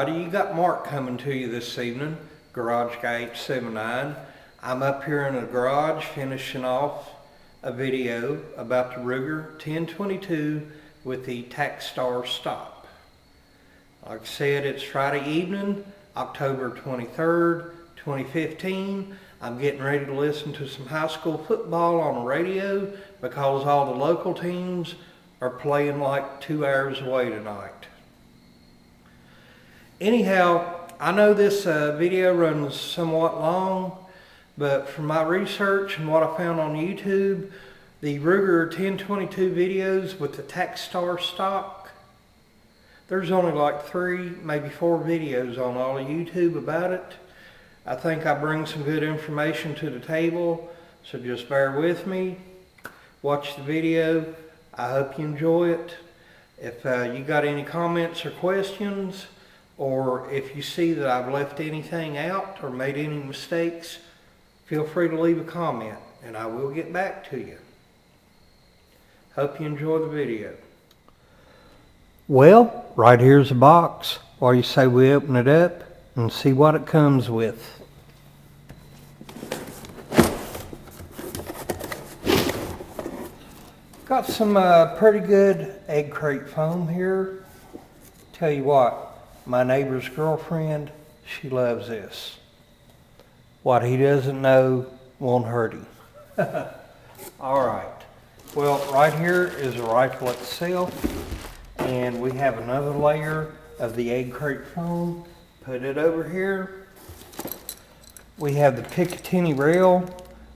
everybody. You got Mark coming to you this evening, Garage Guy 879. I'm up here in the garage finishing off a video about the Ruger 1022 with the Tac Star stop. Like I said, it's Friday evening, October 23rd, 2015. I'm getting ready to listen to some high school football on the radio because all the local teams are playing like 2 hours away tonight. Anyhow, I know this video runs somewhat long, but from my research and what I found on YouTube, the Ruger 1022 videos with the Tac Star stock, there's only like 3, maybe 4 videos on all of YouTube about it. I think I bring some good information to the table, so just bear with me. Watch the video. I hope you enjoy it. If you got any comments or questions, or if you see that I've left anything out or made any mistakes, feel free to leave a comment and I will get back to you. Hope you enjoy the video. Well, right here's a box. What do you say we open it up and see what it comes with? Got some pretty good egg crate foam here. Tell you what, my neighbor's girlfriend, she loves this. What he doesn't know won't hurt him. Alright, well right here is the rifle itself, and we have another layer of the egg crate foam. Put it over here. We have the Picatinny rail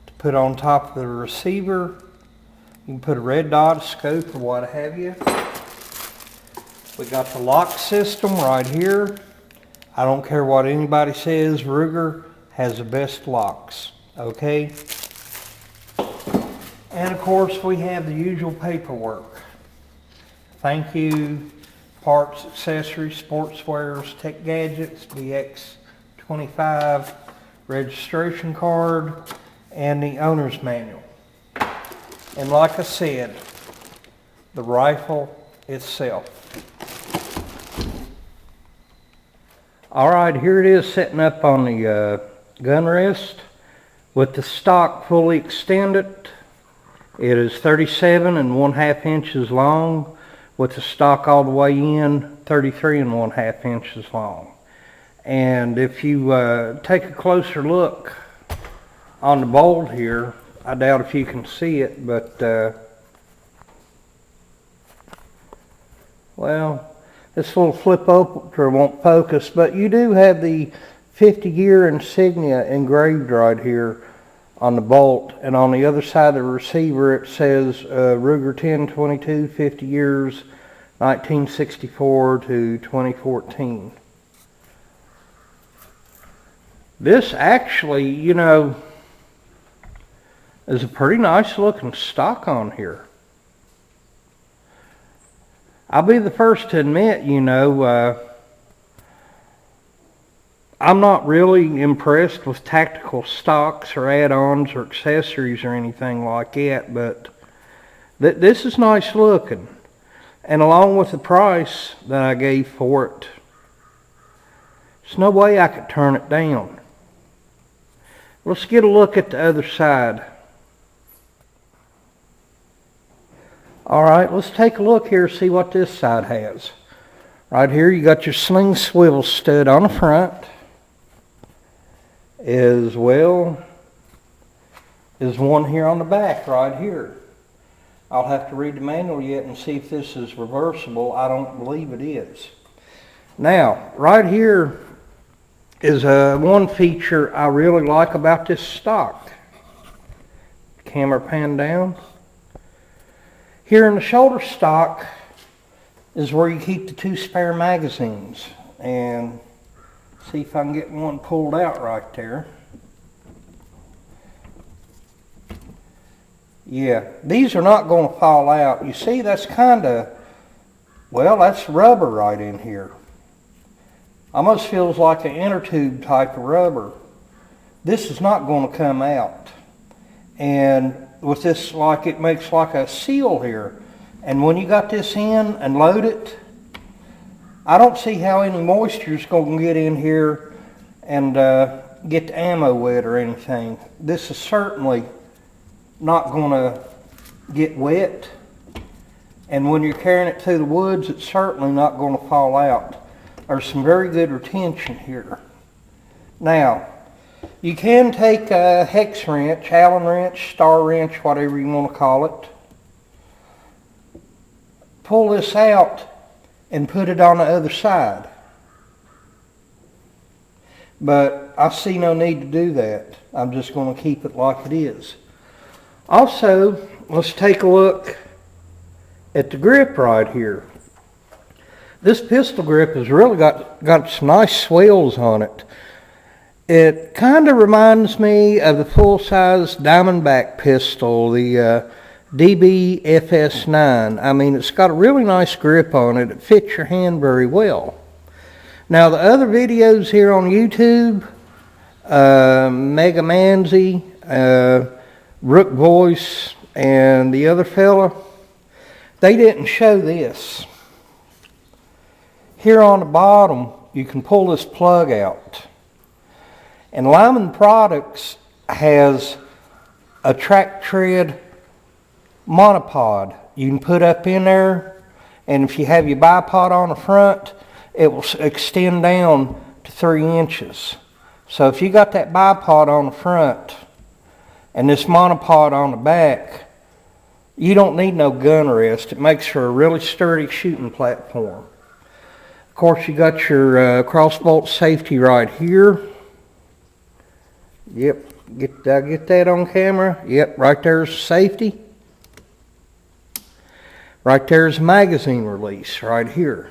to put on top of the receiver. You can put a red dot, a scope, or what have you. We got the lock system right here. I don't care what anybody says, Ruger has the best locks, okay? And of course we have the usual paperwork. Thank you, parts, accessories, sportswears, tech gadgets, BX25, registration card, and the owner's manual. And like I said, the rifle itself. Alright, here it is sitting up on the gun rest with the stock fully extended. It is 37 1/2 inches long with the stock all the way in 33 1/2 inches long. And if you take a closer look on the bolt here, I doubt if you can see it, but well, this little flip opener won't focus, but you do have the 50-year insignia engraved right here on the bolt, and on the other side of the receiver it says Ruger 1022, 50 years, 1964 to 2014. This actually, you know, is a pretty nice looking stock on here. I'll be the first to admit, you know, I'm not really impressed with tactical stocks or add-ons or accessories or anything like that, but this is nice looking. And along with the price that I gave for it, there's no way I could turn it down. Let's get a look at the other side. Alright, let's take a look here, see what this side has. Right here you got your sling swivel stud on the front, as well as one here on the back right here. I'll have to read the manual yet and see if this is reversible. I don't believe it is. Now, right here is one feature I really like about this stock. Camera pan down. Here in the shoulder stock is where you keep the 2 spare magazines, and see if I can get one pulled out right there. Yeah, these are not going to fall out. You see, that's kind of, well, that's rubber right in here. Almost feels like an inner tube type of rubber. This is not going to come out. And with this, like, it makes like a seal here. And when you got this in and load it, I don't see how any moisture is going to get in here and get the ammo wet or anything. This is certainly not going to get wet, and when you're carrying it through the woods, it's certainly not going to fall out. There's some very good retention here. Now, you can take a hex wrench, Allen wrench, star wrench, whatever you want to call it. Pull this out and put it on the other side. But I see no need to do that. I'm just going to keep it like it is. Also, let's take a look at the grip right here. This pistol grip has really got some nice swells on it. It kind of reminds me of the full-size Diamondback pistol, the DBFS9. I mean, it's got a really nice grip on it. It fits your hand very well. Now, the other videos here on YouTube, Mega Manzi, Rook Voice, and the other fella, they didn't show this. Here on the bottom, you can pull this plug out. And Lyman Products has a track tread monopod you can put up in there, and if you have your bipod on the front, it will extend down to 3 inches. So if you got that bipod on the front and this monopod on the back, you don't need no gun rest. It makes for a really sturdy shooting platform. Of course, you got your crossbolt safety right here. Yep, did I get that on camera? Yep, right there's safety. Right there's magazine release right here.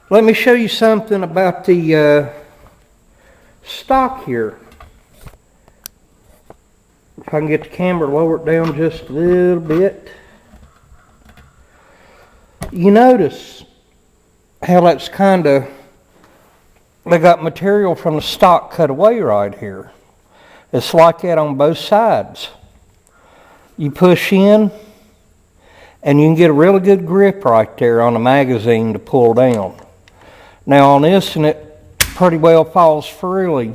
Let me show you something about the stock here. If I can get the camera lowered down just a little bit. You notice how that's kind of, they got material from the stock cut away right here. It's like that on both sides. You push in, and you can get a really good grip right there on the magazine to pull down. Now on this, and it pretty well falls freely,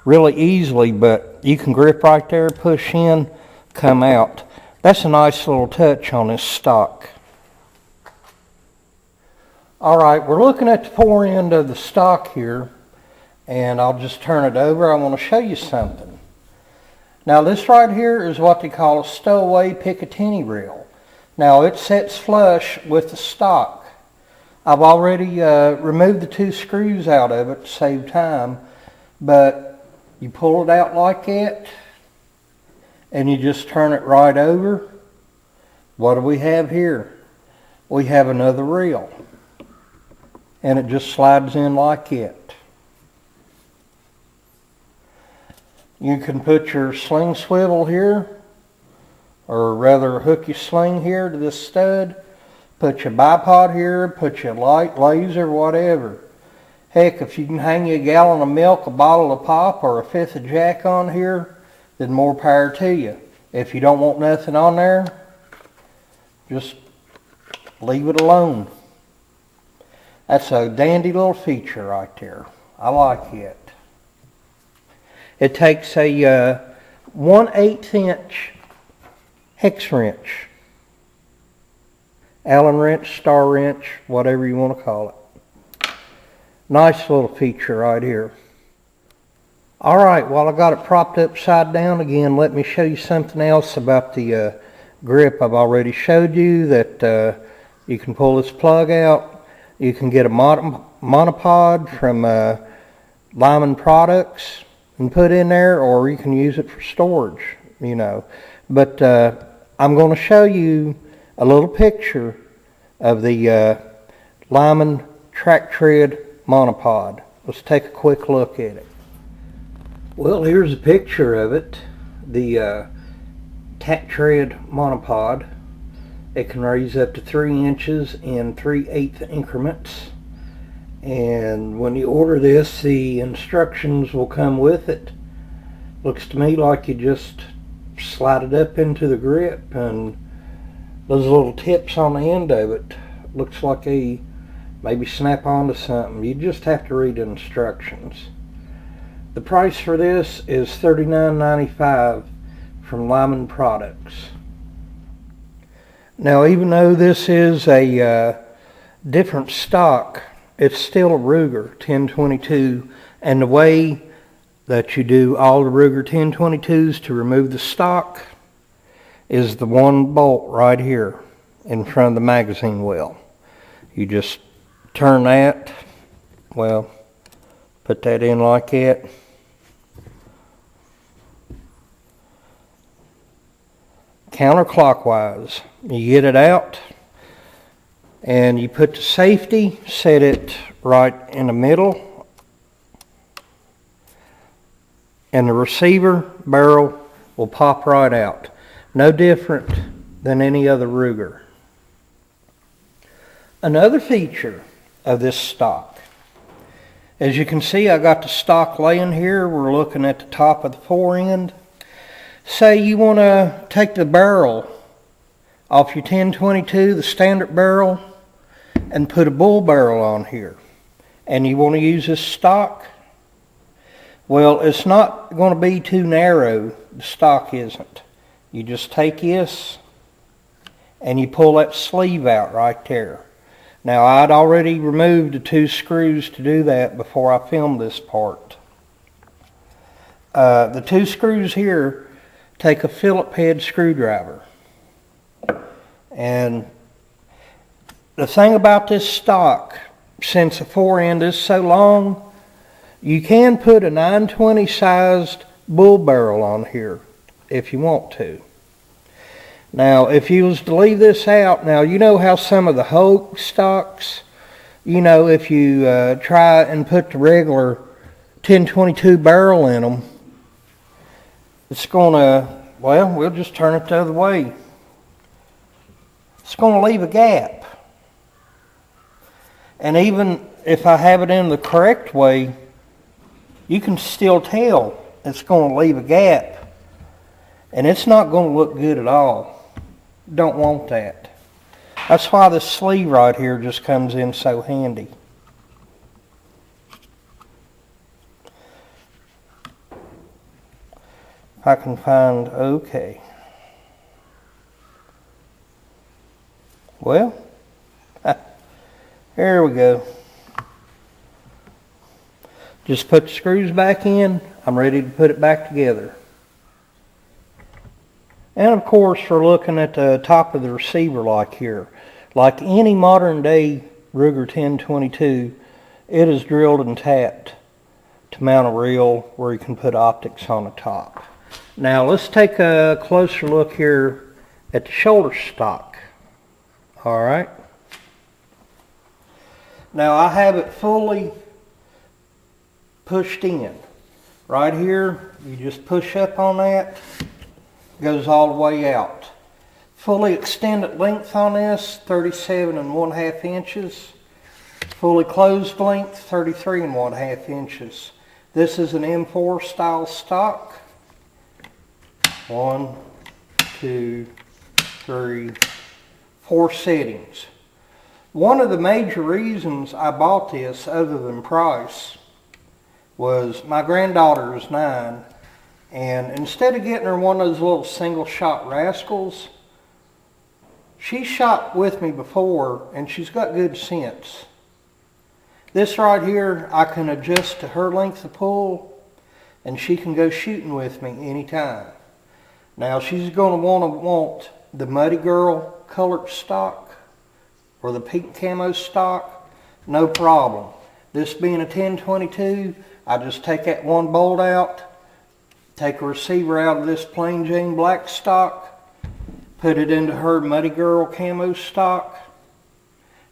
really easily, but you can grip right there, push in, come out. That's a nice little touch on this stock. Alright, we're looking at the fore end of the stock here, and I'll just turn it over. I want to show you something. Now this right here is what they call a stowaway Picatinny reel. Now it sets flush with the stock. I've already removed the 2 screws out of it to save time, but you pull it out like that, and you just turn it right over. What do we have here? We have another reel. And it just slides in like it. You can put your sling swivel here, or rather hook your sling here to this stud, put your bipod here, put your light, laser, whatever. Heck, if you can hang you a gallon of milk, a bottle of pop, or a 5th of Jack on here, then more power to you. If you don't want nothing on there, just leave it alone. That's a dandy little feature right there. I like it. It takes a 1/8 inch hex wrench. Allen wrench, star wrench, whatever you want to call it. Nice little feature right here. Alright, while I got it propped upside down again, let me show you something else about the grip. I've already showed you that you can pull this plug out. You can get a monopod from Lyman Products and put in there, or you can use it for storage, you know. But I'm going to show you a little picture of the Lyman track tread monopod. Let's take a quick look at it. Well, here's a picture of it, the Tac tread monopod. It can raise up to 3 inches in 3/8 increments, and when you order this, the instructions will come with it. Looks to me like you just slide it up into the grip, and those little tips on the end of it looks like they maybe snap onto something. You just have to read the instructions. The price for this is $39.95 from Lyman Products. Now, even though this is a different stock, it's still a Ruger 1022, and the way that you do all the Ruger 1022s to remove the stock is the one bolt right here in front of the magazine well. You just turn that, well, put that in like that. Counterclockwise. You get it out and you put the safety, set it right in the middle, and the receiver barrel will pop right out. No different than any other Ruger. Another feature of this stock, as you can see, I got the stock laying here. We're looking at the top of the forend. Say you want to take the barrel off your 1022, the standard barrel, and put a bull barrel on here, and you want to use this stock. Well, it's not going to be too narrow. The stock isn't. You just take this and you pull that sleeve out right there. Now, I'd already removed the 2 screws to do that before I filmed this part. The 2 screws here take a Phillips head screwdriver. And the thing about this stock, since the forend is so long, you can put a 920 sized bull barrel on here if you want to. Now, if you was to leave this out, now you know how some of the Hogue stocks, you know, if you try and put the regular 1022 barrel in them, it's going to, well, we'll just turn it the other way. It's going to leave a gap. And even if I have it in the correct way, you can still tell it's going to leave a gap. And it's not going to look good at all. Don't want that. That's why this sleeve right here just comes in so handy. I can find, okay. Well, there we go. Just put the screws back in. I'm ready to put it back together. And of course, we're looking at the top of the receiver like here. Like any modern day Ruger 1022, it is drilled and tapped to mount a reel where you can put optics on the top. Now let's take a closer look here at the shoulder stock. Alright. Now I have it fully pushed in. Right here, you just push up on that. Goes all the way out. Fully extended length on this, 37.5 inches. Fully closed length, 33.5 inches. This is an M4 style stock. 1, 2, 3, 4 settings. One of the major reasons I bought this, other than price, was my granddaughter is 9. And instead of getting her one of those little single shot rascals, she shot with me before and she's got good sense. This right here, I can adjust to her length of pull and she can go shooting with me anytime. Now she's going to want the Muddy Girl colored stock or the pink camo stock, no problem. This being a 1022, I just take that one bolt out, take a receiver out of this plain Jane black stock, put it into her Muddy Girl camo stock,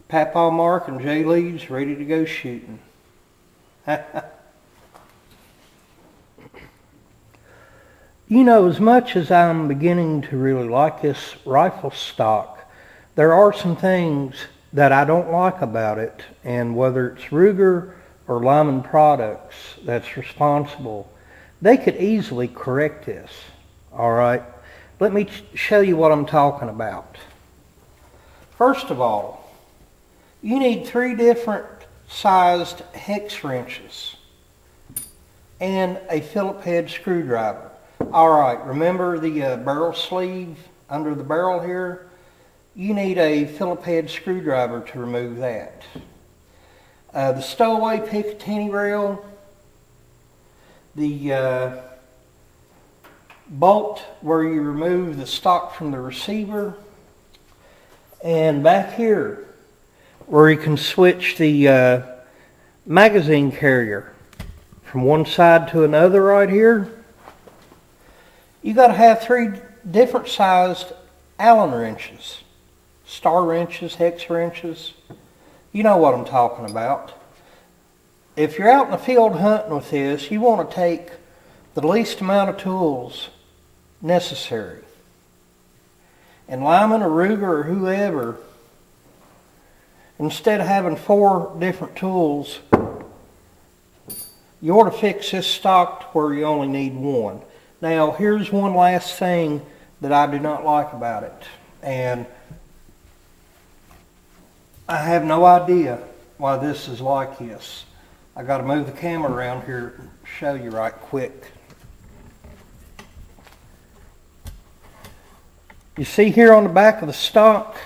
Papaw Mark and J. Lee's ready to go shooting. You know, as much as I'm beginning to really like this rifle stock, there are some things that I don't like about it, and whether it's Ruger or Lyman Products that's responsible, they could easily correct this. Alright, let me show you what I'm talking about. First of all, You need 3 different sized hex wrenches and a Phillips head screwdriver. Alright, remember the barrel sleeve under the barrel here? You need a Phillips head screwdriver to remove that. The stowaway Picatinny rail, the bolt where you remove the stock from the receiver, and back here where you can switch the magazine carrier from one side to another right here. You got to have 3 different sized Allen wrenches, star wrenches, hex wrenches. You know what I'm talking about. If you're out in the field hunting with this, you want to take the least amount of tools necessary. And Lyman or Ruger or whoever, instead of having 4 different tools, you ought to fix this stock to where you only need 1. Now, here's one last thing that I do not like about it. And I have no idea why this is like this. I got to move the camera around here and show you right quick. You see here on the back of the stock,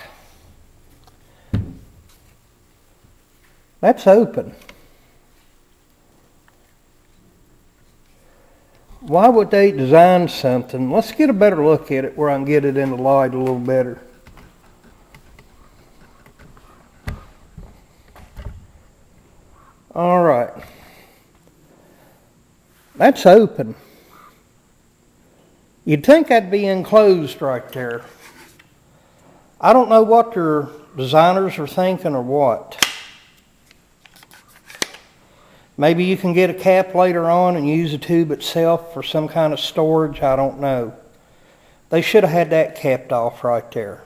that's open. Why would they design something? Let's get a better look at it where I can get it in the light a little better. All right. That's open. You'd think that'd be enclosed right there. I don't know what their designers are thinking or what. Maybe you can get a cap later on and use the tube itself for some kind of storage. I don't know. They should have had that capped off right there.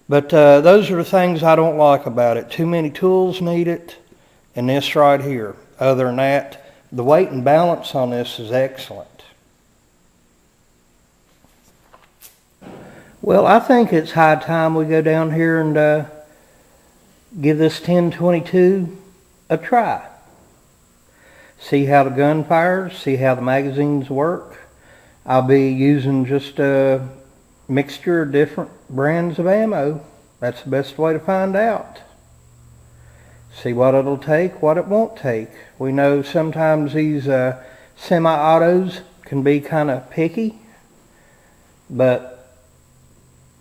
But those are the things I don't like about it. Too many tools needed, and this right here. Other than that, the weight and balance on this is excellent. Well, I think it's high time we go down here and give this 1022 a try. See how the gun fires, see how the magazines work. I'll be using just a mixture of different brands of ammo. That's the best way to find out. See what it'll take, what it won't take. We know sometimes these semi-autos can be kind of picky, but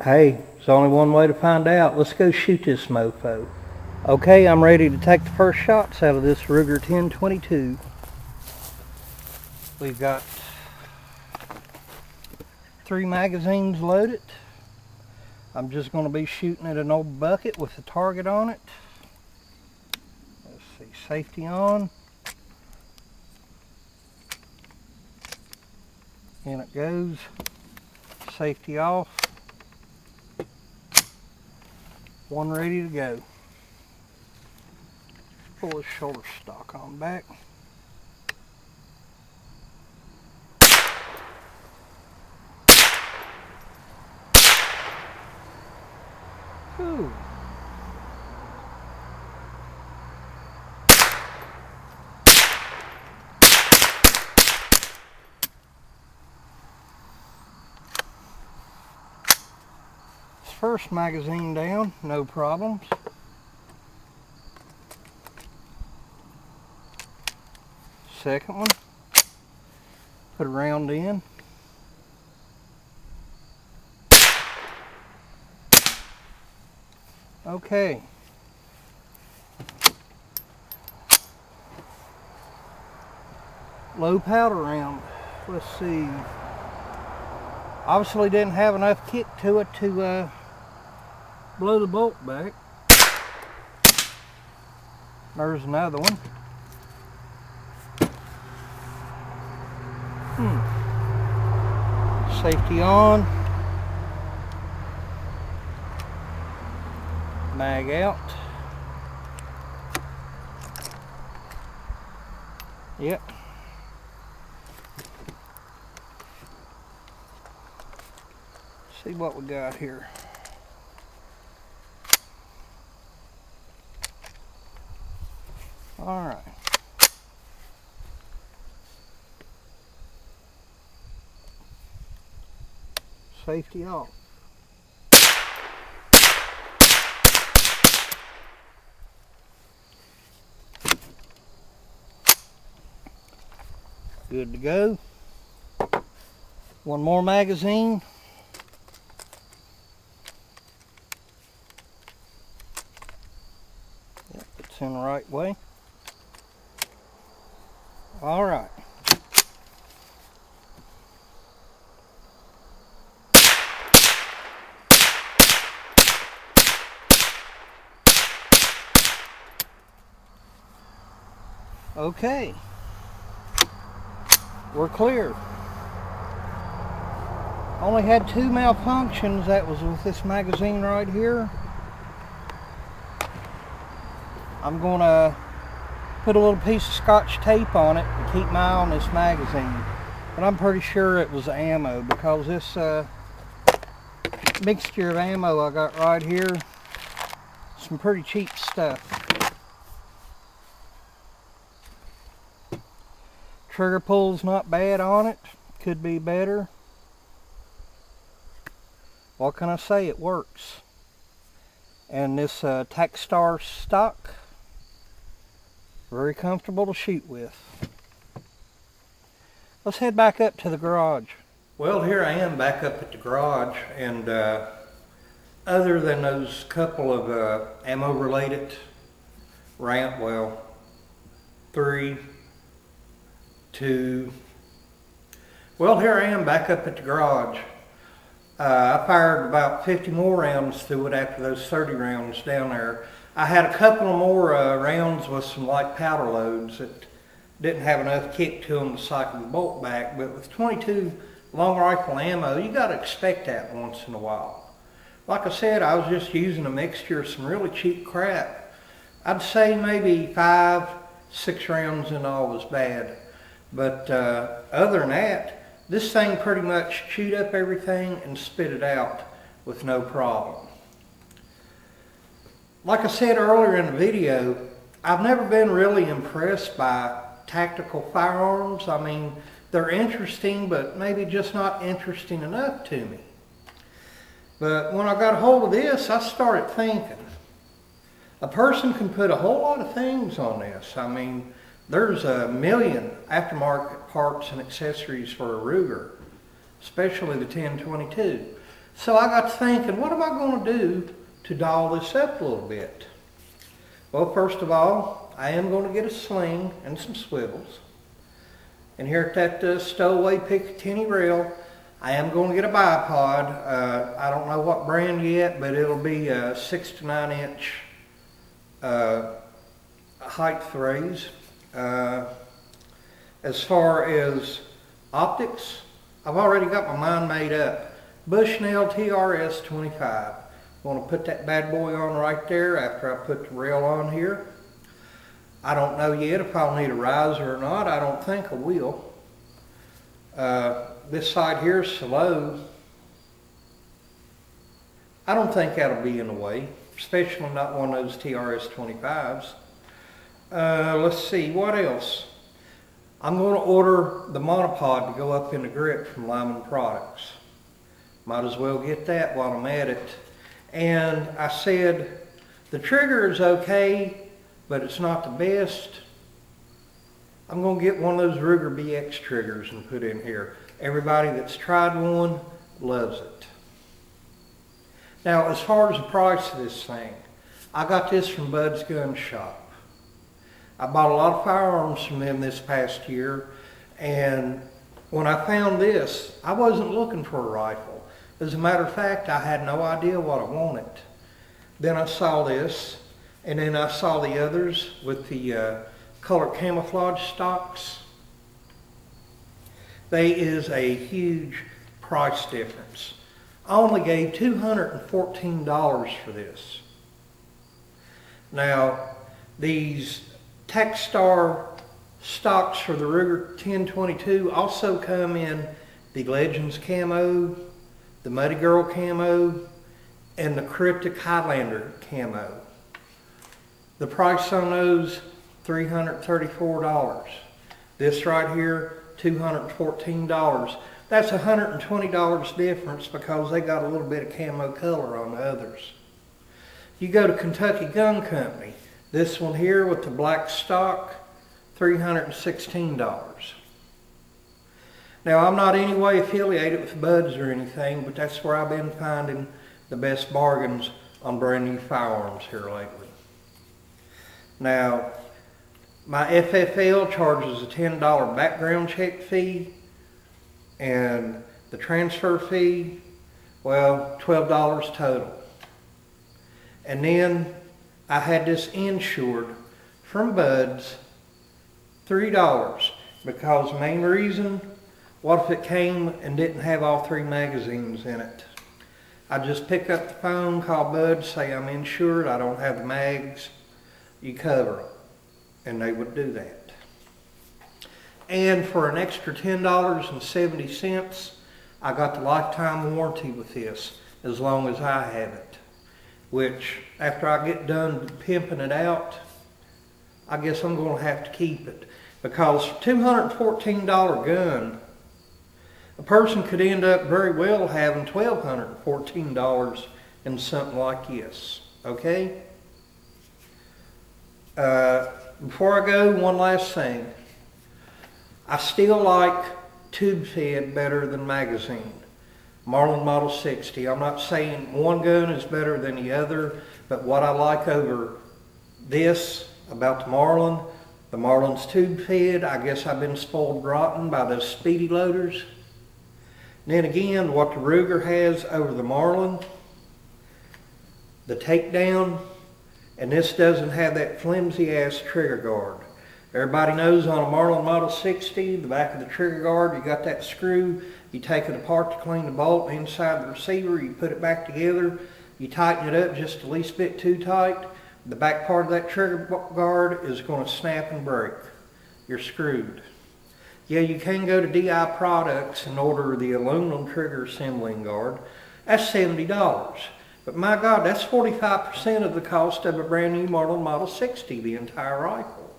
hey, there's only one way to find out. Let's go shoot this mofo. Okay, I'm ready to take the first shots out of this Ruger 1022. We've got 3 magazines loaded. I'm just going to be shooting at an old bucket with a target on it. Let's see, safety on. In it goes. Safety off. One ready to go. Pull the shoulder stock on back. Ooh. First magazine down, no problems. Second one, put a round in. Okay. Low powder round. Let's see. Obviously didn't have enough kick to it to blow the bolt back. There's another one. Safety on. Mag out. Yep. See what we got here. All right. Safety off. Good to go. One more magazine. Yep, it's in the right way. All right. Okay. We're clear. Only had 2 malfunctions. That was with this magazine right here. I'm going to put a little piece of scotch tape on it to keep my eye on this magazine. But I'm pretty sure it was ammo, because this mixture of ammo I got right here, some pretty cheap stuff. Trigger pull's not bad on it. Could be better. What can I say? It works. And this Tac Star stock, very comfortable to shoot with. Let's head back up to the garage. Well, here I am back up at the garage, and other than those couple of ammo related round, well, 3, 2, well, here I am back up at the garage. I fired about 50 more rounds through it after those 30 rounds down there. I had a couple of more rounds with some light powder loads that didn't have enough kick to them to cycle the bolt back, but with 22 long rifle ammo, you got to expect that once in a while. Like I said, I was just using a mixture of some really cheap crap. I'd say maybe 5, 6 rounds in all was bad. But other than that, this thing pretty much chewed up everything and spit it out with no problem. Like I said earlier in the video, I've never been really impressed by tactical firearms. I mean, they're interesting, but maybe just not interesting enough to me. But when I got a hold of this, I started thinking, a person can put a whole lot of things on this. I mean, there's a million aftermarket parts and accessories for a Ruger, especially the 1022. So I got to thinking, what am I going to do to doll this up a little bit? Well, first of all, I am going to get a sling and some swivels. And here at that stowaway Picatinny rail, I am going to get a bipod. I don't know what brand yet, but it'll be a 6 to 9 inch height raise. As far as optics, I've already got my mind made up. Bushnell TRS-25. I'm going to put that bad boy on right there after I put the rail on here. I don't know yet if I'll need a riser or not. I don't think I will. This side here is so low. I don't think that'll be in the way, especially not one of those TRS-25s. Let's see, what else? I'm going to order the monopod to go up in the grip from Lyman Products. Might as well get that while I'm at it. And I said, the trigger is okay, but it's not the best. I'm going to get one of those Ruger BX triggers and put in here. Everybody that's tried one loves it. Now, as far as the price of this thing, I got this from Bud's Gun Shop. I bought a lot of firearms from them this past year, and when I found this, I wasn't looking for a rifle. As a matter of fact, I had no idea what I wanted. Then I saw this, and then I saw the others with the color camouflage stocks. There is a huge price difference. I only gave $214 for this. Now, these Tac Star stocks for the Ruger 1022 also come in the Legends camo, the Muddy Girl camo, and the Cryptic Highlander camo. The price on those $334. This right here, $214. That's $120 difference because they got a little bit of camo color on the others. You go to Kentucky Gun Company. This one here with the black stock, $316. Now, I'm not in any way affiliated with Buds or anything, but that's where I've been finding the best bargains on brand new firearms here lately. Now, my FFL charges a $10 background check fee, and the transfer fee, well, $12 total. And then I had this insured from Buds, $3, because the main reason, what if it came and didn't have all 3 magazines in it? I just pick up the phone, call Buds, say I'm insured, I don't have the mags, you cover them. And they would do that. And for an extra $10.70, I got the lifetime warranty with this, as long as I have it. Which, after I get done pimping it out, I guess I'm going to have to keep it. Because for $214 gun, a person could end up very well having $1,214 in something like this. Okay? Before I go, one last thing. I still like tube fed better than magazine. Marlin Model 60. I'm not saying one gun is better than the other, but what I like over this about the Marlin's tube fed. I guess I've been spoiled rotten by those speedy loaders. And then again, what the Ruger has over the Marlin, the Takedown, and this doesn't have that flimsy ass trigger guard. Everybody knows on a Marlin Model 60, the back of the trigger guard, you got that screw. You take it apart to clean the bolt inside the receiver. You put it back together. You tighten it up just the least bit too tight. The back part of that trigger guard is going to snap and break. You're screwed. Yeah, you can go to DI Products and order the aluminum trigger assembling guard. That's $70. But my God, that's 45% of the cost of a brand new Marlin Model 60, the entire rifle.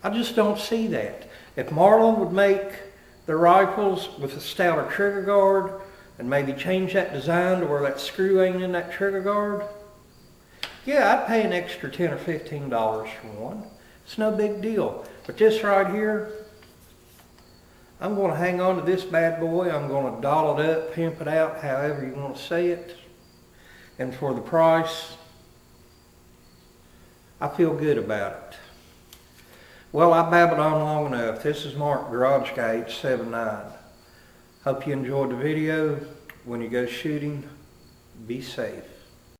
I just don't see that. If Marlin would make their rifles with a stouter trigger guard and maybe change that design to where that screw ain't in that trigger guard, yeah, I'd pay an extra $10 or $15 for one. It's no big deal. But this right here, I'm going to hang on to this bad boy. I'm going to doll it up, pimp it out, however you want to say it. And for the price, I feel good about it. Well, I babbled on long enough. This is Mark, Garage Guy 879. Hope you enjoyed the video. When you go shooting, be safe.